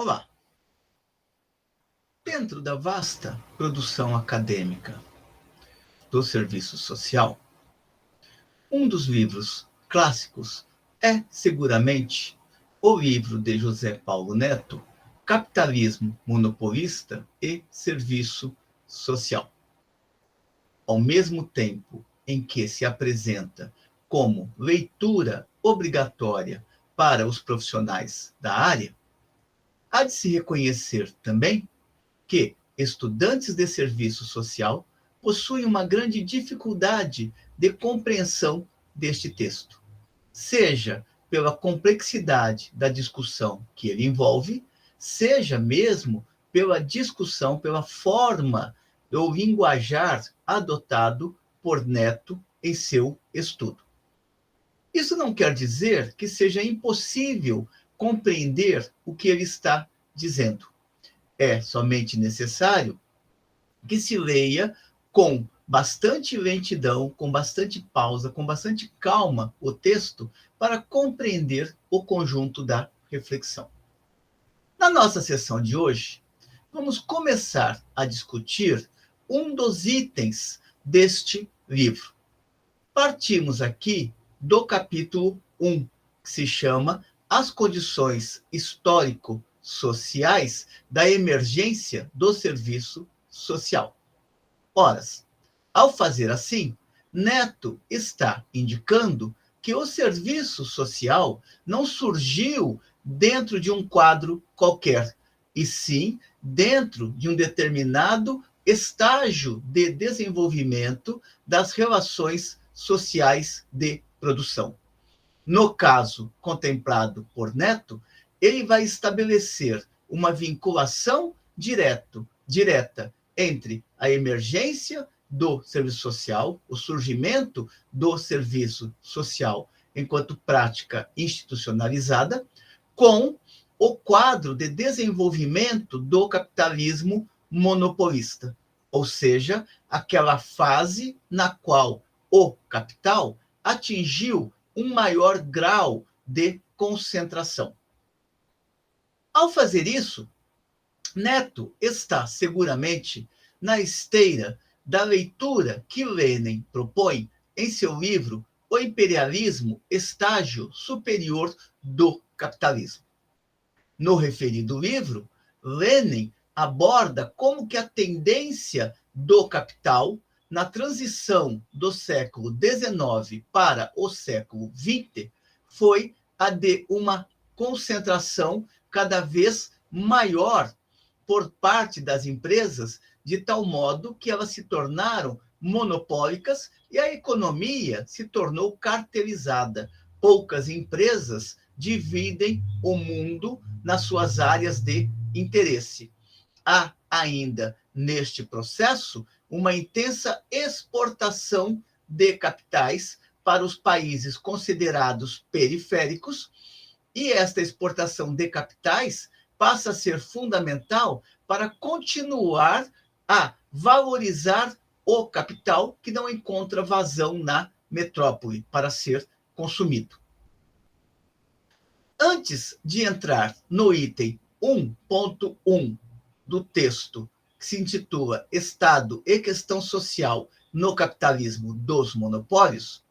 Olá! Dentro da vasta produção acadêmica do serviço social, um dos livros clássicos é, seguramente, o livro de José Paulo Neto, Capitalismo Monopolista e Serviço Social. Ao mesmo tempo em que se apresenta como leitura obrigatória para os profissionais da área, há de se reconhecer também que estudantes de serviço social possuem uma grande dificuldade de compreensão deste texto, seja pela complexidade da discussão que ele envolve, seja mesmo pela discussão, pela forma ou linguajar adotado por Neto em seu estudo. Isso não quer dizer que seja impossível compreender o que ele está dizendo. É somente necessário que se leia com bastante lentidão, com bastante pausa, com bastante calma o texto para compreender o conjunto da reflexão. Na nossa sessão de hoje, vamos começar a discutir um dos itens deste livro. Partimos aqui do capítulo 1, que se chama As Condições Histórico-Sociais da Emergência do Serviço Social. Ora, ao fazer assim, Neto está indicando que o serviço social não surgiu dentro de um quadro qualquer, e sim dentro de um determinado estágio de desenvolvimento das relações sociais de produção. No caso contemplado por Neto, ele vai estabelecer uma vinculação direta entre a emergência do serviço social, o surgimento do serviço social enquanto prática institucionalizada, com o quadro de desenvolvimento do capitalismo monopolista, ou seja, aquela fase na qual o capital atingiu um maior grau de concentração. Ao fazer isso, Neto está seguramente na esteira da leitura que Lenin propõe em seu livro O Imperialismo, Estágio Superior do Capitalismo. No referido livro, Lenin aborda como que a tendência do capital na transição do século XIX para o século XX foi a de uma concentração cada vez maior por parte das empresas, de tal modo que elas se tornaram monopólicas e a economia se tornou cartelizada. Poucas empresas dividem o mundo nas suas áreas de interesse. Há ainda, neste processo, uma intensa exportação de capitais para os países considerados periféricos, e esta exportação de capitais passa a ser fundamental para continuar a valorizar o capital que não encontra vazão na metrópole para ser consumido. Antes de entrar no item 1.1 do texto, que se intitula Estado e Questão Social no Capitalismo dos Monopólios,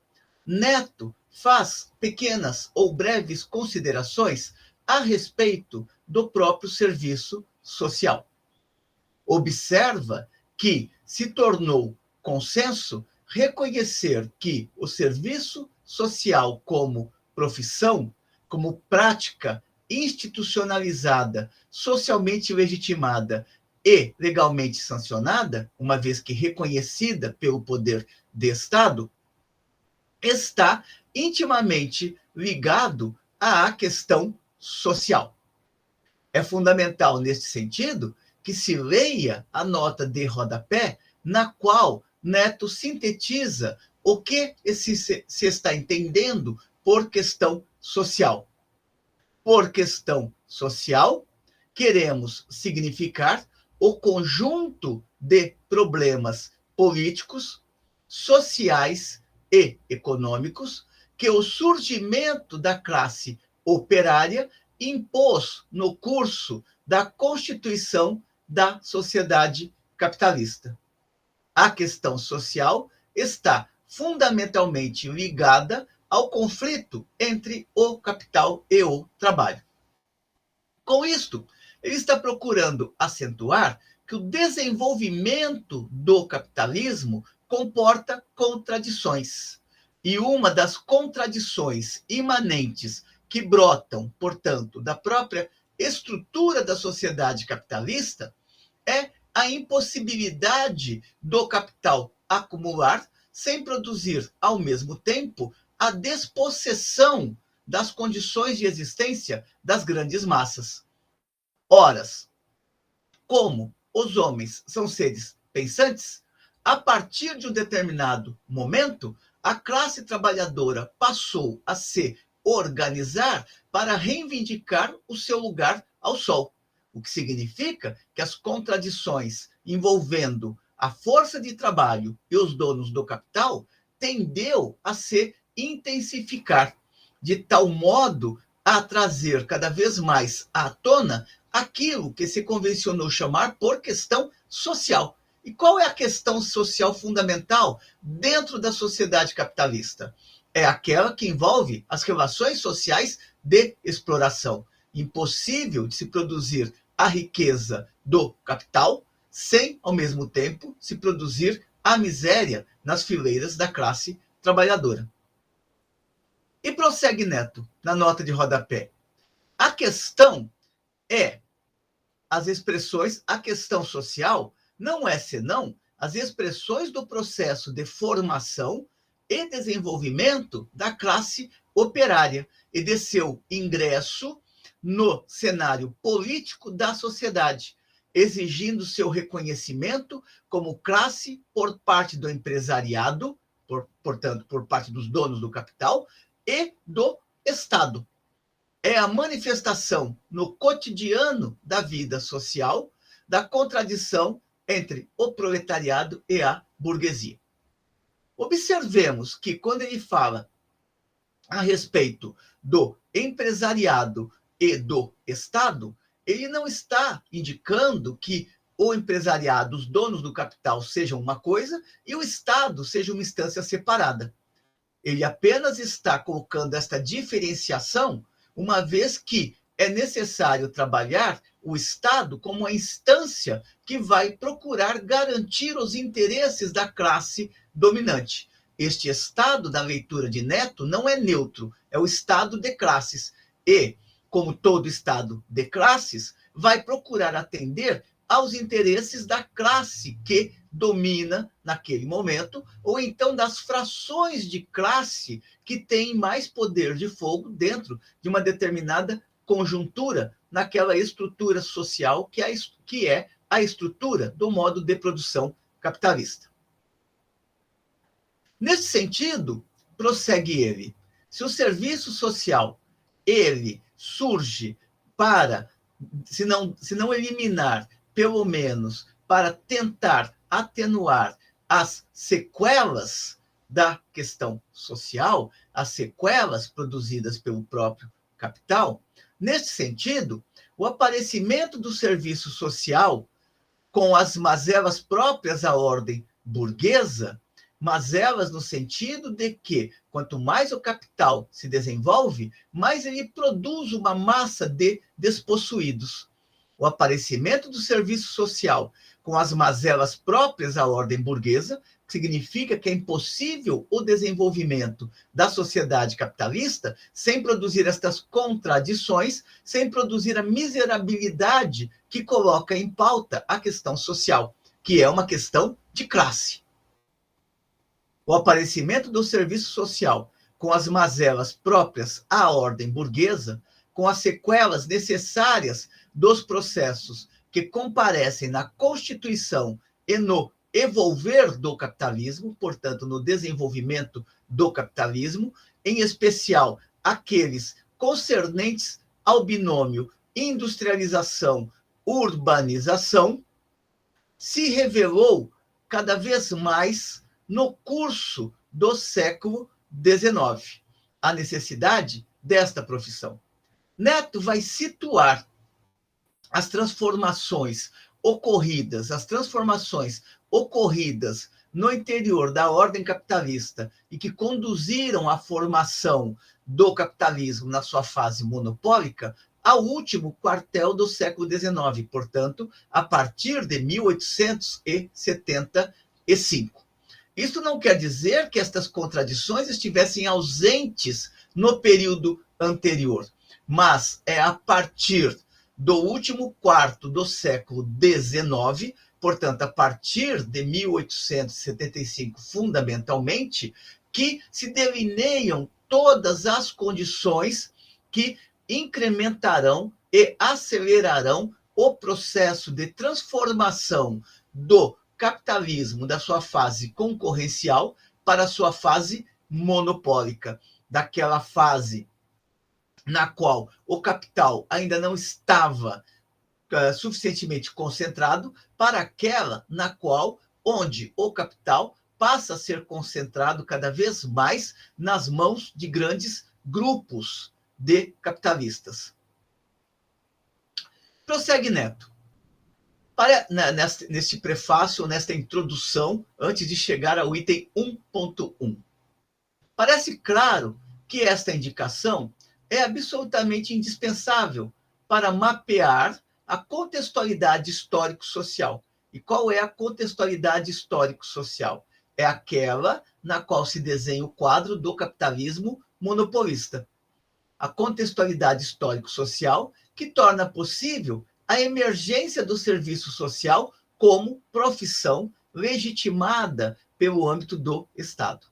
Neto faz pequenas ou breves considerações a respeito do próprio serviço social. Observa que se tornou consenso reconhecer que o serviço social como profissão, como prática institucionalizada, socialmente legitimada e legalmente sancionada, uma vez que reconhecida pelo poder de Estado, está intimamente ligado à questão social. É fundamental, neste sentido, que se leia a nota de rodapé, na qual Neto sintetiza o que se está entendendo por questão social. Por questão social, queremos significar o conjunto de problemas políticos, sociais e econômicos que o surgimento da classe operária impôs no curso da constituição da sociedade capitalista. A questão social está fundamentalmente ligada ao conflito entre o capital e o trabalho. Com isto, ele está procurando acentuar que o desenvolvimento do capitalismo comporta contradições. E uma das contradições imanentes que brotam, portanto, da própria estrutura da sociedade capitalista é a impossibilidade do capital acumular sem produzir, ao mesmo tempo, a despossessão das condições de existência das grandes massas. Ora, como os homens são seres pensantes, a partir de um determinado momento, a classe trabalhadora passou a se organizar para reivindicar o seu lugar ao sol, o que significa que as contradições envolvendo a força de trabalho e os donos do capital tendeu a se intensificar, de tal modo a trazer cada vez mais à tona aquilo que se convencionou chamar por questão social. E qual é a questão social fundamental dentro da sociedade capitalista? É aquela que envolve as relações sociais de exploração. Impossível de se produzir a riqueza do capital sem, ao mesmo tempo, se produzir a miséria nas fileiras da classe trabalhadora. E prossegue Neto, na nota de rodapé. A questão é as expressões, a questão social não é senão as expressões do processo de formação e desenvolvimento da classe operária e de seu ingresso no cenário político da sociedade, exigindo seu reconhecimento como classe por parte do empresariado, portanto, por parte dos donos do capital, e do Estado. É a manifestação no cotidiano da vida social da contradição entre o proletariado e a burguesia. Observemos que, quando ele fala a respeito do empresariado e do Estado, ele não está indicando que o empresariado, os donos do capital, sejam uma coisa e o Estado seja uma instância separada. Ele apenas está colocando esta diferenciação, uma vez que é necessário trabalhar o Estado como a instância que vai procurar garantir os interesses da classe dominante. Este Estado, da leitura de Neto, não é neutro, é o Estado de classes. E, como todo Estado de classes, vai procurar atender aos interesses da classe que domina naquele momento, ou então das frações de classe que têm mais poder de fogo dentro de uma determinada conjuntura, naquela estrutura social que é a estrutura do modo de produção capitalista. Nesse sentido, prossegue ele, se o serviço social ele surge para, se não eliminar, pelo menos para tentar atenuar as sequelas da questão social, as sequelas produzidas pelo próprio capital, nesse sentido, o aparecimento do serviço social com as mazelas próprias à ordem burguesa, mazelas no sentido de que, quanto mais o capital se desenvolve, mais ele produz uma massa de despossuídos. O aparecimento do serviço social com as mazelas próprias à ordem burguesa, que significa que é impossível o desenvolvimento da sociedade capitalista sem produzir estas contradições, sem produzir a miserabilidade que coloca em pauta a questão social, que é uma questão de classe. O aparecimento do serviço social com as mazelas próprias à ordem burguesa, com as sequelas necessárias dos processos que comparecem na constituição e no evolver do capitalismo, portanto, no desenvolvimento do capitalismo, em especial aqueles concernentes ao binômio industrialização-urbanização, se revelou cada vez mais no curso do século XIX, a necessidade desta profissão. Neto vai situar as transformações ocorridas no interior da ordem capitalista e que conduziram à formação do capitalismo na sua fase monopólica ao último quartel do século XIX, portanto, a partir de 1875. Isso não quer dizer que estas contradições estivessem ausentes no período anterior, mas é a partir do último quarto do século XIX, portanto, a partir de 1875, fundamentalmente, que se delineiam todas as condições que incrementarão e acelerarão o processo de transformação do capitalismo da sua fase concorrencial para a sua fase monopólica, daquela fase na qual o capital ainda não estava suficientemente concentrado para aquela na qual onde o capital passa a ser concentrado cada vez mais nas mãos de grandes grupos de capitalistas. Prossegue Neto. Neste prefácio, nesta introdução, antes de chegar ao item 1.1. Parece claro que esta indicação é absolutamente indispensável para mapear a contextualidade histórico-social. E qual é a contextualidade histórico-social? É aquela na qual se desenha o quadro do capitalismo monopolista. A contextualidade histórico-social que torna possível a emergência do serviço social como profissão legitimada pelo âmbito do Estado.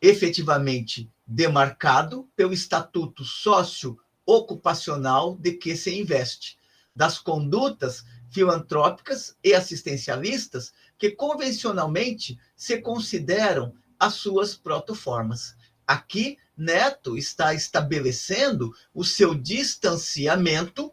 Efetivamente demarcado pelo estatuto socioocupacional de que se investe, das condutas filantrópicas e assistencialistas que convencionalmente se consideram as suas protoformas. Aqui, Neto está estabelecendo o seu distanciamento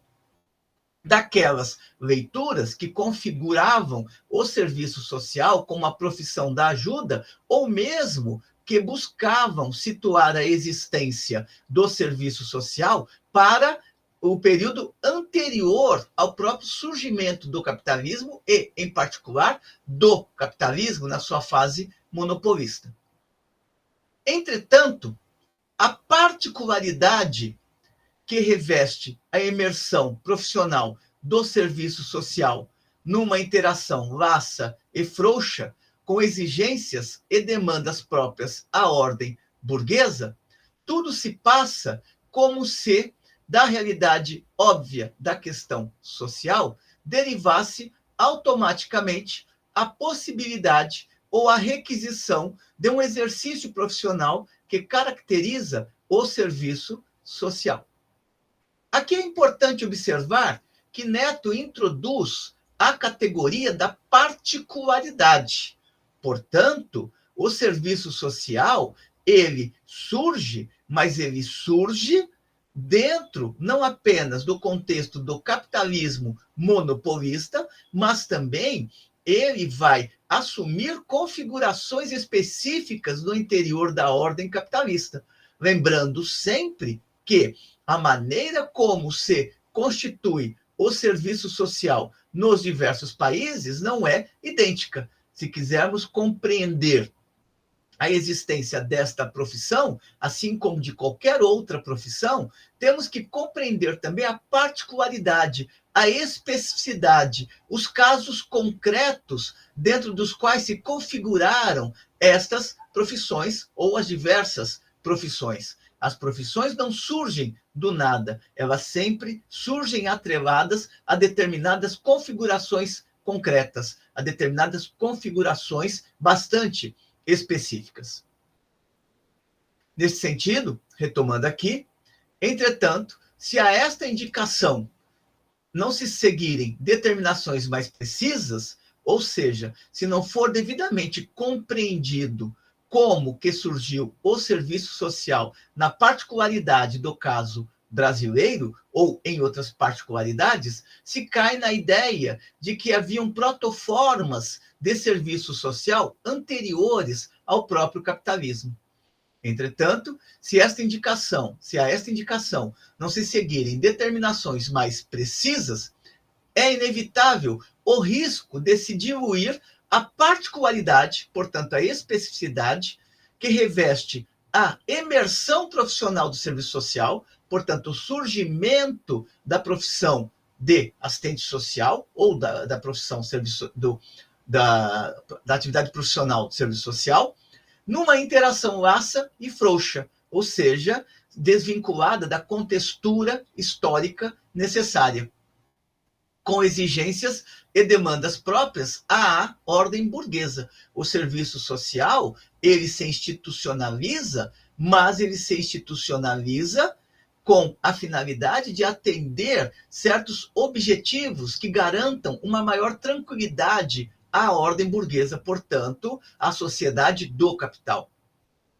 daquelas leituras que configuravam o serviço social como a profissão da ajuda, ou mesmo que buscavam situar a existência do serviço social para o período anterior ao próprio surgimento do capitalismo e, em particular, do capitalismo na sua fase monopolista. Entretanto, a particularidade que reveste a imersão profissional do serviço social numa interação laça e frouxa com exigências e demandas próprias à ordem burguesa, tudo se passa como se da realidade óbvia da questão social derivasse automaticamente a possibilidade ou a requisição de um exercício profissional que caracteriza o serviço social. Aqui é importante observar que Neto introduz a categoria da particularidade. Portanto, o serviço social, ele surge, mas ele surge dentro não apenas do contexto do capitalismo monopolista, mas também ele vai assumir configurações específicas no interior da ordem capitalista. Lembrando sempre que a maneira como se constitui o serviço social nos diversos países não é idêntica. Se quisermos compreender a existência desta profissão, assim como de qualquer outra profissão, temos que compreender também a particularidade, a especificidade, os casos concretos dentro dos quais se configuraram estas profissões ou as diversas profissões. As profissões não surgem do nada, elas sempre surgem atreladas a determinadas configurações concretas, a determinadas configurações bastante específicas. Nesse sentido, retomando aqui, entretanto, se a esta indicação não se seguirem determinações mais precisas, ou seja, se não for devidamente compreendido como que surgiu o serviço social na particularidade do caso brasileiro, ou em outras particularidades, se cai na ideia de que haviam protoformas de serviço social anteriores ao próprio capitalismo. Entretanto, se a esta indicação não se seguirem determinações mais precisas, é inevitável o risco de se diluir a particularidade, portanto, a especificidade, que reveste a imersão profissional do serviço social, portanto, o surgimento da profissão de assistente social ou da profissão da atividade profissional do serviço social, numa interação laça e frouxa, ou seja, desvinculada da contextura histórica necessária, com exigências e demandas próprias à ordem burguesa. O serviço social, ele se institucionaliza, mas ele se institucionaliza com a finalidade de atender certos objetivos que garantam uma maior tranquilidade à ordem burguesa, portanto, à sociedade do capital.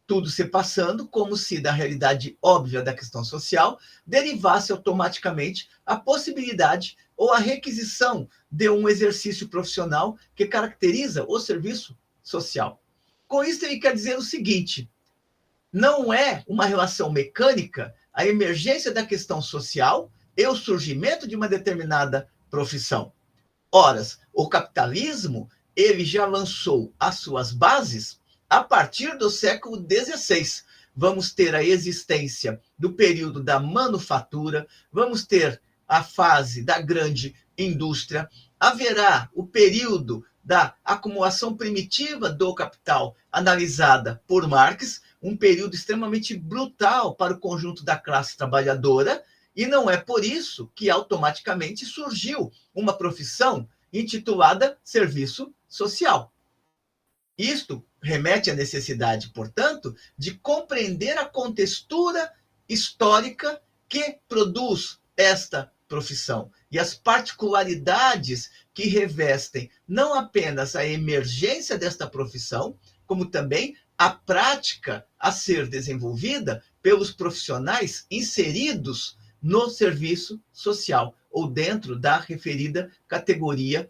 Tudo se passando como se da realidade óbvia da questão social derivasse automaticamente a possibilidade ou a requisição de um exercício profissional que caracteriza o serviço social. Com isso, ele quer dizer o seguinte: não é uma relação mecânica a emergência da questão social e o surgimento de uma determinada profissão. Ora, o capitalismo, ele já lançou as suas bases a partir do século XVI. Vamos ter a existência do período da manufatura, vamos ter a fase da grande indústria, haverá o período da acumulação primitiva do capital, analisada por Marx, um período extremamente brutal para o conjunto da classe trabalhadora, e não é por isso que automaticamente surgiu uma profissão intitulada serviço social. Isto remete à necessidade, portanto, de compreender a contextura histórica que produz esta profissão e as particularidades que revestem não apenas a emergência desta profissão, como também a prática a ser desenvolvida pelos profissionais inseridos no serviço social ou dentro da referida categoria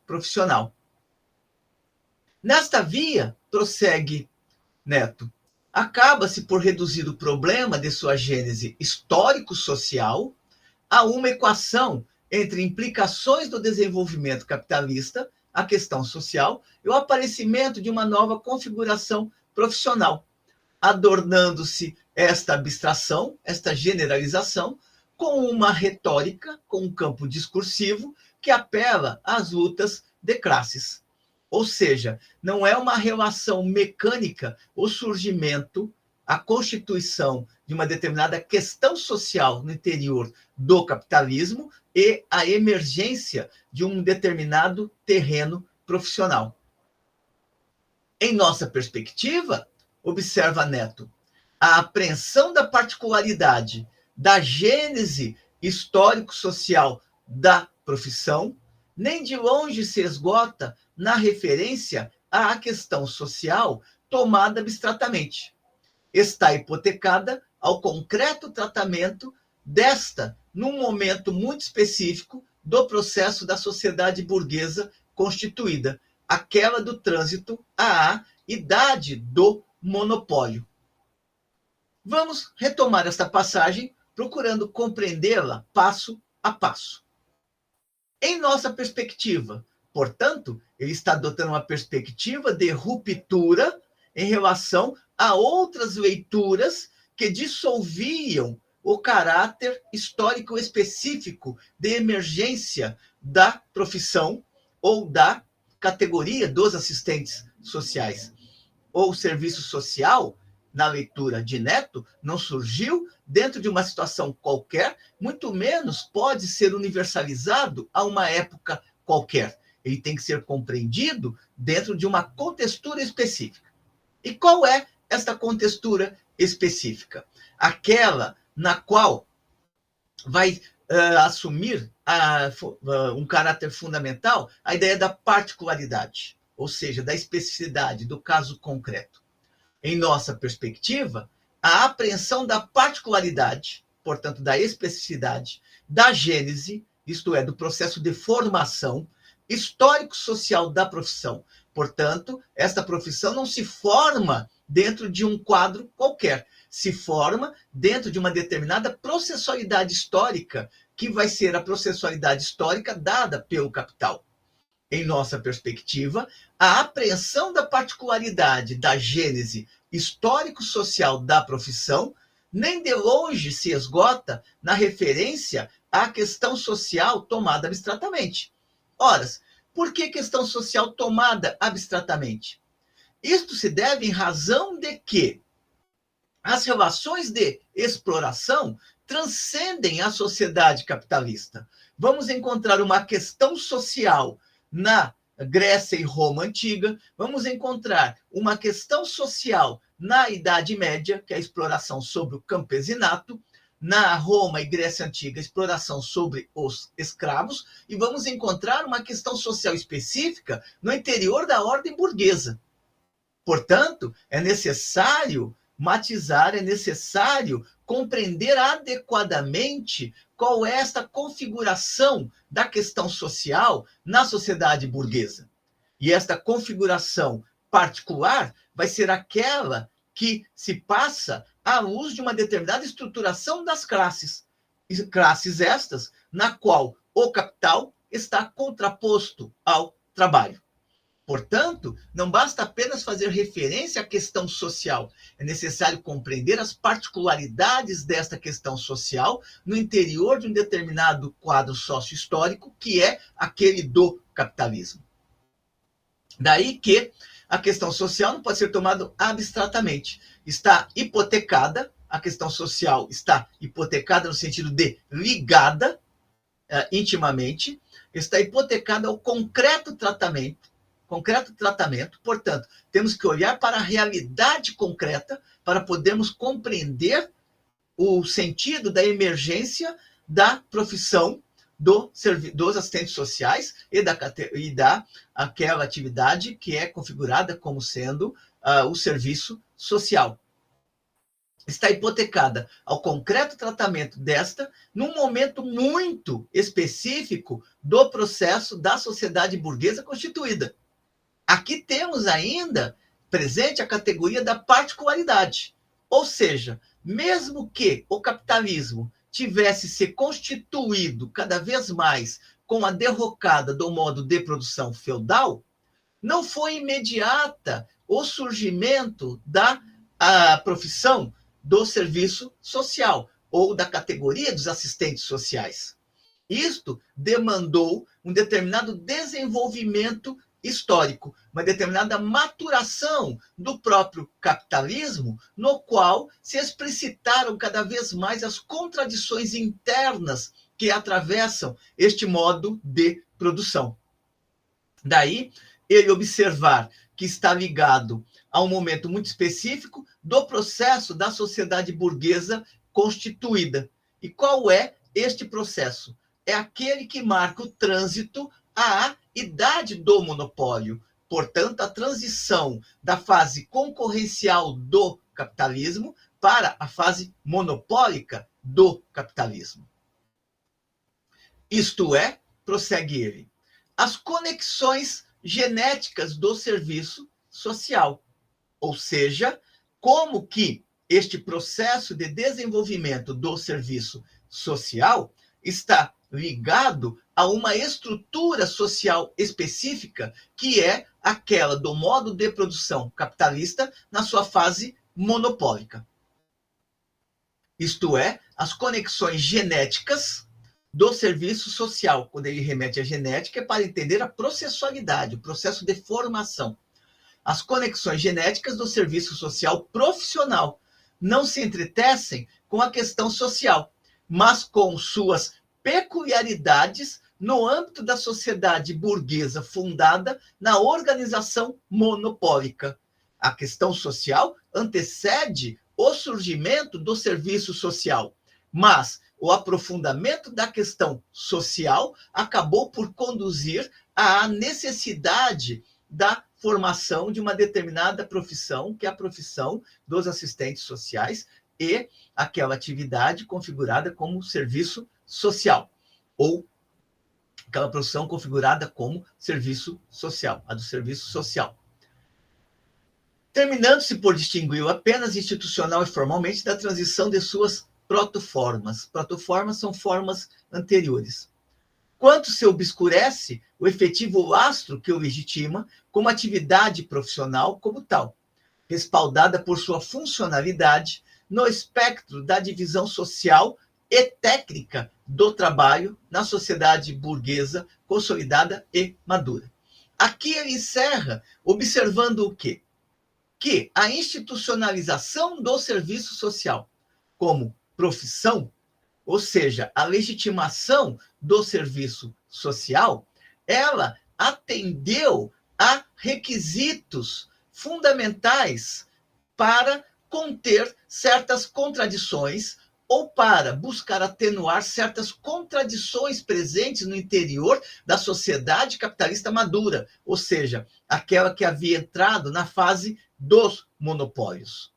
profissional. Nesta via, prossegue Neto, acaba-se por reduzir o problema de sua gênese histórico-social a uma equação entre implicações do desenvolvimento capitalista, a questão social e o aparecimento de uma nova configuração profissional, adornando-se esta abstração, esta generalização, com uma retórica, com um campo discursivo que apela às lutas de classes. Ou seja, não é uma relação mecânica o surgimento, a constituição de uma determinada questão social no interior do capitalismo e a emergência de um determinado terreno profissional. Em nossa perspectiva, observa Neto, a apreensão da particularidade da gênese histórico-social da profissão nem de longe se esgota na referência à questão social tomada abstratamente. Está hipotecada ao concreto tratamento desta num momento muito específico do processo da sociedade burguesa constituída, aquela do trânsito à idade do monopólio. Vamos retomar esta passagem procurando compreendê-la passo a passo. Em nossa perspectiva, portanto, ele está adotando uma perspectiva de ruptura em relação a outras leituras que dissolviam o caráter histórico específico de emergência da profissão ou da categoria dos assistentes sociais. O serviço social, na leitura de Neto, não surgiu dentro de uma situação qualquer, muito menos pode ser universalizado a uma época qualquer. Ele tem que ser compreendido dentro de uma contextura específica. E qual é esta contextura específica? Aquela na qual vai assumir um caráter fundamental a ideia da particularidade, ou seja, da especificidade, do caso concreto. Em nossa perspectiva, a apreensão da particularidade, portanto, da especificidade, da gênese, isto é, do processo de formação histórico-social da profissão. Portanto, esta profissão não se forma dentro de um quadro qualquer, se forma dentro de uma determinada processualidade histórica que vai ser a processualidade histórica dada pelo capital. Em nossa perspectiva, a apreensão da particularidade da gênese histórico-social da profissão nem de longe se esgota na referência à questão social tomada abstratamente. Ora, por que questão social tomada abstratamente? Isto se deve em razão de que as relações de exploração transcendem a sociedade capitalista. Vamos encontrar uma questão social na Grécia e Roma antiga, vamos encontrar uma questão social na Idade Média, que é a exploração sobre o campesinato, na Roma e Grécia Antiga, a exploração sobre os escravos, e vamos encontrar uma questão social específica no interior da ordem burguesa. Portanto, é necessário matizar, é necessário compreender adequadamente qual é esta configuração da questão social na sociedade burguesa. E esta configuração particular vai ser aquela que se passa à luz de uma determinada estruturação das classes. Classes estas na qual o capital está contraposto ao trabalho. Portanto, não basta apenas fazer referência à questão social, é necessário compreender as particularidades desta questão social no interior de um determinado quadro sócio-histórico, que é aquele do capitalismo. Daí que a questão social não pode ser tomada abstratamente. Está hipotecada, a questão social está hipotecada no sentido de ligada intimamente, está hipotecada ao concreto tratamento, portanto, temos que olhar para a realidade concreta para podermos compreender o sentido da emergência da profissão dos assistentes sociais e aquela atividade que é configurada como sendo o serviço social. Está hipotecada ao concreto tratamento desta num momento muito específico do processo da sociedade burguesa constituída. Aqui temos ainda presente a categoria da particularidade. Ou seja, mesmo que o capitalismo tivesse se constituído cada vez mais com a derrocada do modo de produção feudal, não foi imediata o surgimento da profissão do serviço social ou da categoria dos assistentes sociais. Isto demandou um determinado desenvolvimento histórico, uma determinada maturação do próprio capitalismo, no qual se explicitaram cada vez mais as contradições internas que atravessam este modo de produção. Daí, ele observar que está ligado a um momento muito específico do processo da sociedade burguesa constituída. E qual é este processo? É aquele que marca o trânsito à idade do monopólio, portanto, a transição da fase concorrencial do capitalismo para a fase monopólica do capitalismo. Isto é, prossegue ele, as conexões genéticas do serviço social, ou seja, como que este processo de desenvolvimento do serviço social está ligado a uma estrutura social específica, que é aquela do modo de produção capitalista na sua fase monopólica. Isto é, as conexões genéticas do serviço social. Quando ele remete à genética, é para entender a processualidade, o processo de formação. As conexões genéticas do serviço social profissional não se entretecem com a questão social, mas com suas peculiaridades no âmbito da sociedade burguesa fundada na organização monopólica. A questão social antecede o surgimento do serviço social, mas o aprofundamento da questão social acabou por conduzir à necessidade da formação de uma determinada profissão, que é a profissão dos assistentes sociais e aquela atividade configurada como serviço social, ou aquela profissão configurada como serviço social, a do serviço social. Terminando-se por distingui-o apenas institucional e formalmente da transição de suas protoformas. Protoformas são formas anteriores. Quanto se obscurece o efetivo lastro que o legitima como atividade profissional como tal, respaldada por sua funcionalidade no espectro da divisão social e técnica do trabalho na sociedade burguesa consolidada e madura. Aqui ele encerra observando o quê? Que a institucionalização do serviço social como profissão, ou seja, a legitimação do serviço social, ela atendeu a requisitos fundamentais para conter certas contradições ou para buscar atenuar certas contradições presentes no interior da sociedade capitalista madura, ou seja, aquela que havia entrado na fase dos monopólios.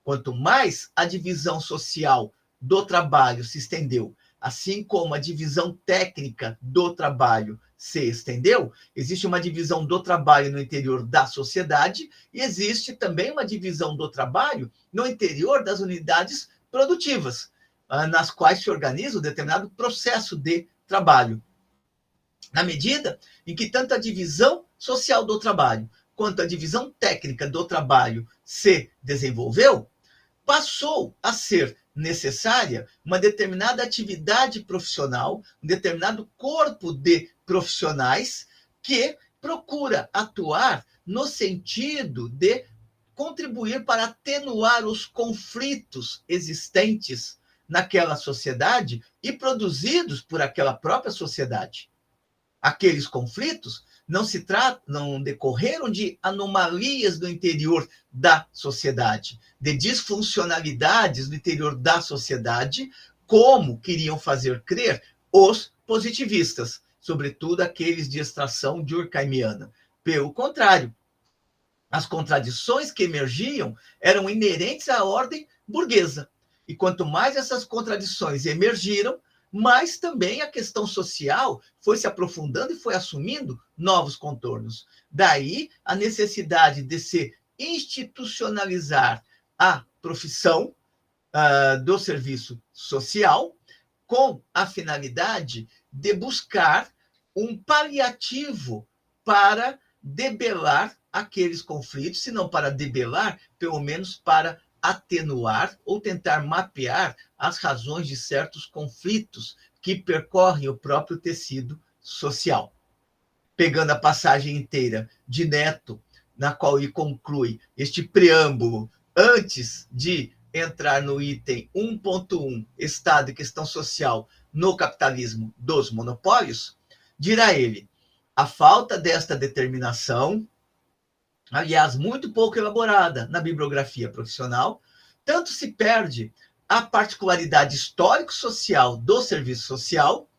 Quanto mais a divisão social do trabalho se estendeu, assim como a divisão técnica do trabalho se estendeu, existe uma divisão do trabalho no interior da sociedade e existe também uma divisão do trabalho no interior das unidades produtivas, nas quais se organiza um determinado processo de trabalho. Na medida em que tanto a divisão social do trabalho quanto a divisão técnica do trabalho se desenvolveu, passou a ser necessária uma determinada atividade profissional, um determinado corpo de profissionais que procura atuar no sentido de contribuir para atenuar os conflitos existentes naquela sociedade e produzidos por aquela própria sociedade. Aqueles conflitos não decorreram de anomalias no interior da sociedade, de disfuncionalidades no interior da sociedade, como queriam fazer crer os positivistas, sobretudo aqueles de extração durkheimiana. Pelo contrário, as contradições que emergiam eram inerentes à ordem burguesa. E quanto mais essas contradições emergiram, mas também a questão social foi se aprofundando e foi assumindo novos contornos. Daí a necessidade de se institucionalizar a profissão do serviço social com a finalidade de buscar um paliativo para debelar aqueles conflitos, se não para debelar, pelo menos para atenuar ou tentar mapear as razões de certos conflitos que percorrem o próprio tecido social. Pegando a passagem inteira de Neto, na qual ele conclui este preâmbulo, antes de entrar no item 1.1, Estado e questão social no capitalismo dos monopólios, dirá ele, a falta desta determinação, aliás, muito pouco elaborada na bibliografia profissional, tanto se perde a particularidade histórico-social do serviço social,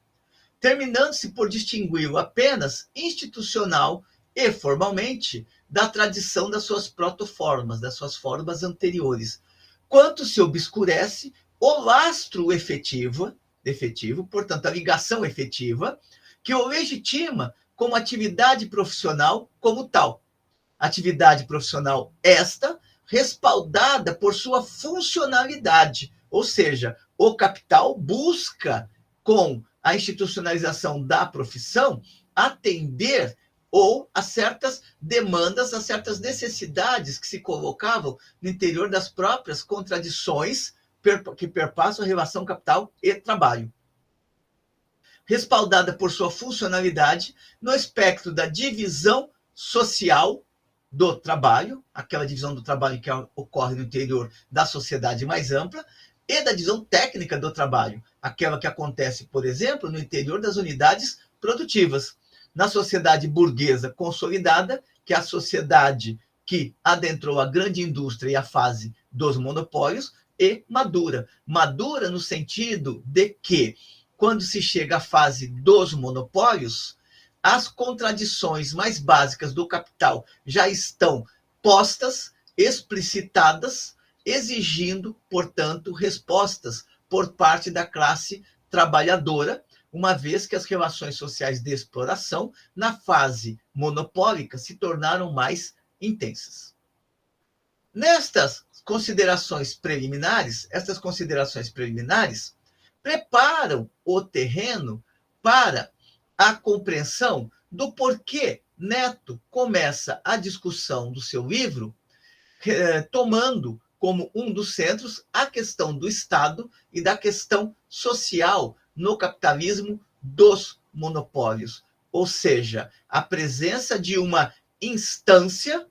terminando-se por distingui-lo apenas institucional e formalmente da tradição das suas protoformas, das suas formas anteriores, quanto se obscurece o lastro efetivo, portanto, a ligação efetiva, que o legitima como atividade profissional como tal. Atividade profissional esta respaldada por sua funcionalidade, ou seja, o capital busca, com a institucionalização da profissão, atender ou a certas demandas, a certas necessidades que se colocavam no interior das próprias contradições que perpassam a relação capital e trabalho. Respaldada por sua funcionalidade no espectro da divisão social do trabalho, aquela divisão do trabalho que ocorre no interior da sociedade mais ampla, e da divisão técnica do trabalho, aquela que acontece, por exemplo, no interior das unidades produtivas. Na sociedade burguesa consolidada, que é a sociedade que adentrou a grande indústria e a fase dos monopólios, e madura. Madura no sentido de que, quando se chega à fase dos monopólios, as contradições mais básicas do capital já estão postas, explicitadas, exigindo, portanto, respostas por parte da classe trabalhadora, uma vez que as relações sociais de exploração, na fase monopólica, se tornaram mais intensas. Nestas considerações preliminares, essas considerações preliminares preparam o terreno para a compreensão do porquê Neto começa a discussão do seu livro tomando como um dos centros a questão do Estado e da questão social no capitalismo dos monopólios, ou seja, a presença de uma instância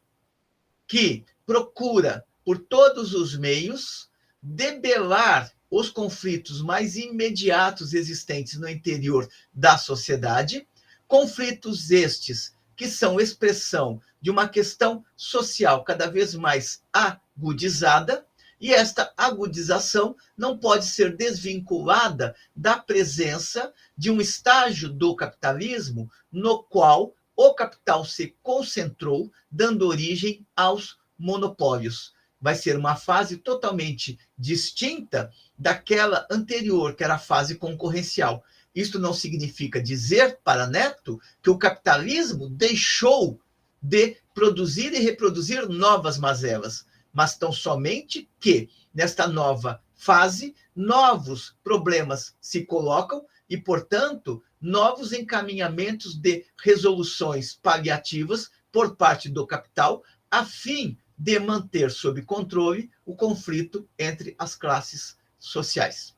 que procura, por todos os meios, debelar os conflitos mais imediatos existentes no interior da sociedade, conflitos estes que são expressão de uma questão social cada vez mais agudizada, e esta agudização não pode ser desvinculada da presença de um estágio do capitalismo no qual o capital se concentrou, dando origem aos monopólios. Vai ser uma fase totalmente distinta daquela anterior, que era a fase concorrencial. Isto não significa dizer para Neto que o capitalismo deixou de produzir e reproduzir novas mazelas, mas tão somente que, nesta nova fase, novos problemas se colocam e, portanto, novos encaminhamentos de resoluções paliativas por parte do capital, a fim de manter sob controle o conflito entre as classes sociais.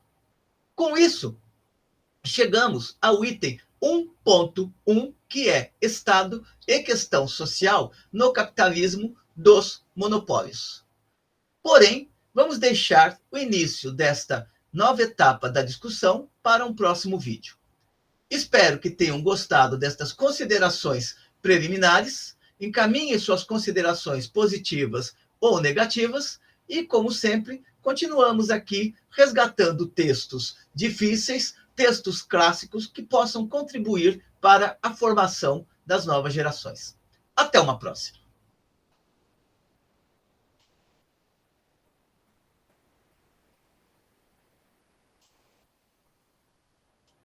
Com isso, chegamos ao item 1.1, que é Estado e questão social no capitalismo dos monopólios. Porém, vamos deixar o início desta nova etapa da discussão para um próximo vídeo. Espero que tenham gostado destas considerações preliminares. Encaminhem suas considerações positivas ou negativas e, como sempre, continuamos aqui resgatando textos difíceis, textos clássicos que possam contribuir para a formação das novas gerações. Até uma próxima.